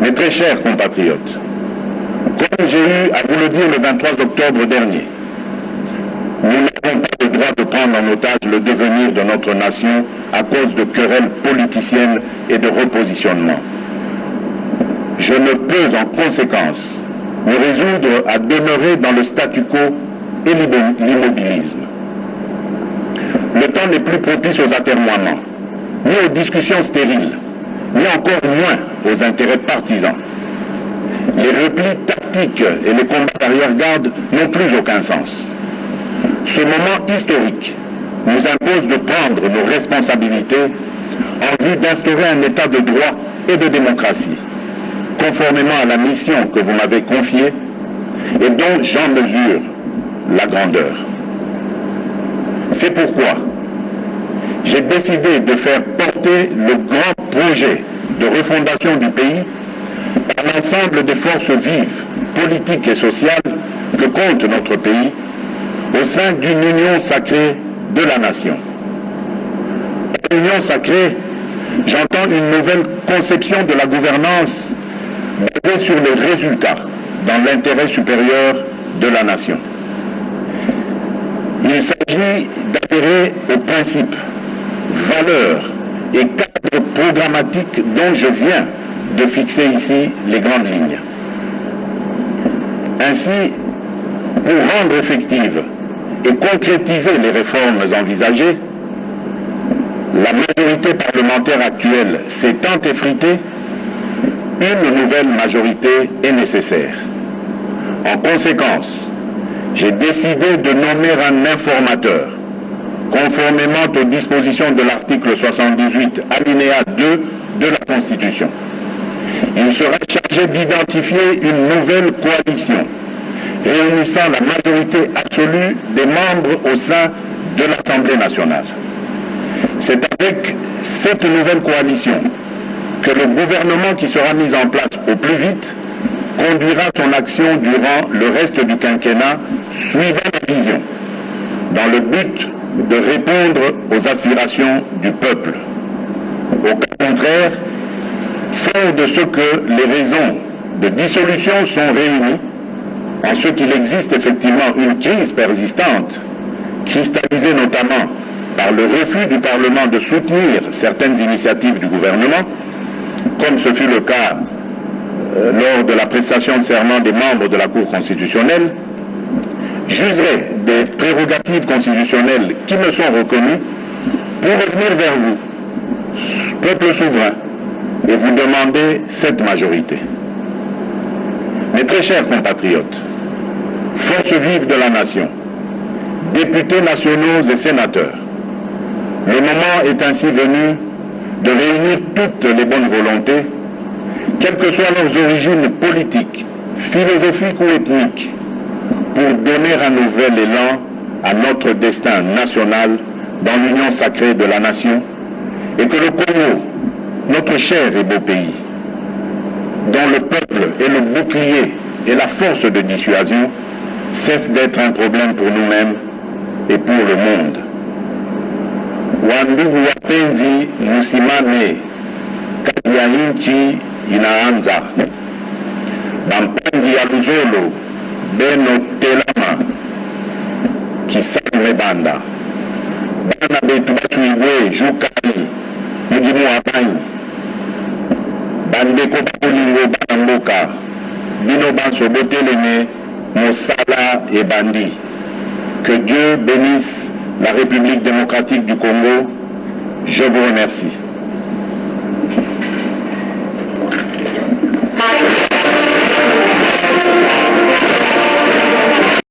Mes très chers compatriotes, comme j'ai eu à vous le dire le 23 octobre dernier, nous n'avons pas le droit de prendre en otage le devenir de notre nation à cause de querelles politiciennes et de repositionnement. Je ne peux en conséquence me résoudre à demeurer dans le statu quo et l'immobilisme. Le temps n'est plus propice aux atermoiements, ni aux discussions stériles, ni encore moins aux intérêts partisans. Les replis tactiques et les combats d'arrière-garde n'ont plus aucun sens. Ce moment historique nous impose de prendre nos responsabilités en vue d'instaurer un état de droit et de démocratie, conformément à la mission que vous m'avez confiée et dont j'en mesure la grandeur. C'est pourquoi j'ai décidé de faire porter le grand projet de refondation du pays par l'ensemble des forces vives, politiques et sociales que compte notre pays au sein d'une union sacrée de la nation. Par union sacrée, j'entends une nouvelle conception de la gouvernance basée sur les résultats dans l'intérêt supérieur de la nation. Il s'agit d'adhérer aux principes, valeurs et cadres programmatiques dont je viens de fixer ici les grandes lignes. Ainsi, pour rendre effective et concrétiser les réformes envisagées, la majorité parlementaire actuelle s'étant effritée, une nouvelle majorité est nécessaire. En conséquence, j'ai décidé de nommer un informateur, conformément aux dispositions de l'article 78, alinéa 2 de la Constitution. Il sera chargé d'identifier une nouvelle coalition réunissant la majorité absolue des membres au sein de l'Assemblée nationale. C'est avec cette nouvelle coalition que le gouvernement qui sera mis en place au plus vite conduira son action durant le reste du quinquennat suivant la vision, dans le but de répondre aux aspirations du peuple. Au cas contraire, fort de ce que les raisons de dissolution sont réunies, en ce qu'il existe effectivement une crise persistante, cristallisée notamment par le refus du Parlement de soutenir certaines initiatives du gouvernement, comme ce fut le cas lors de la prestation de serment des membres de la Cour constitutionnelle, j'userai des prérogatives constitutionnelles qui me sont reconnues pour revenir vers vous, peuple souverain, et vous demander cette majorité. Mes très chers compatriotes, forces vives de la nation, députés nationaux et sénateurs, le moment est ainsi venu de réunir toutes les bonnes volontés, quelles que soient leurs origines politiques, philosophiques ou ethniques, pour donner un nouvel élan à notre destin national dans l'union sacrée de la nation, et que le Congo, notre cher et beau pays, dont le peuple est le bouclier et la force de dissuasion, cesse d'être un problème pour nous-mêmes et pour le monde. Wandugu wapenzi, musimame kazi ya nchi inaanza. Bampangi ya Luzolo, Beno Telama, Kisame Banda, Bana betu batu igwe, Jukari, Mujimu Apanyi, Bandeko Bakulingo Banamboka, Bino Banso Boteleme, Mosala et Bandi. Que Dieu bénisse la République démocratique du Congo. Je vous remercie.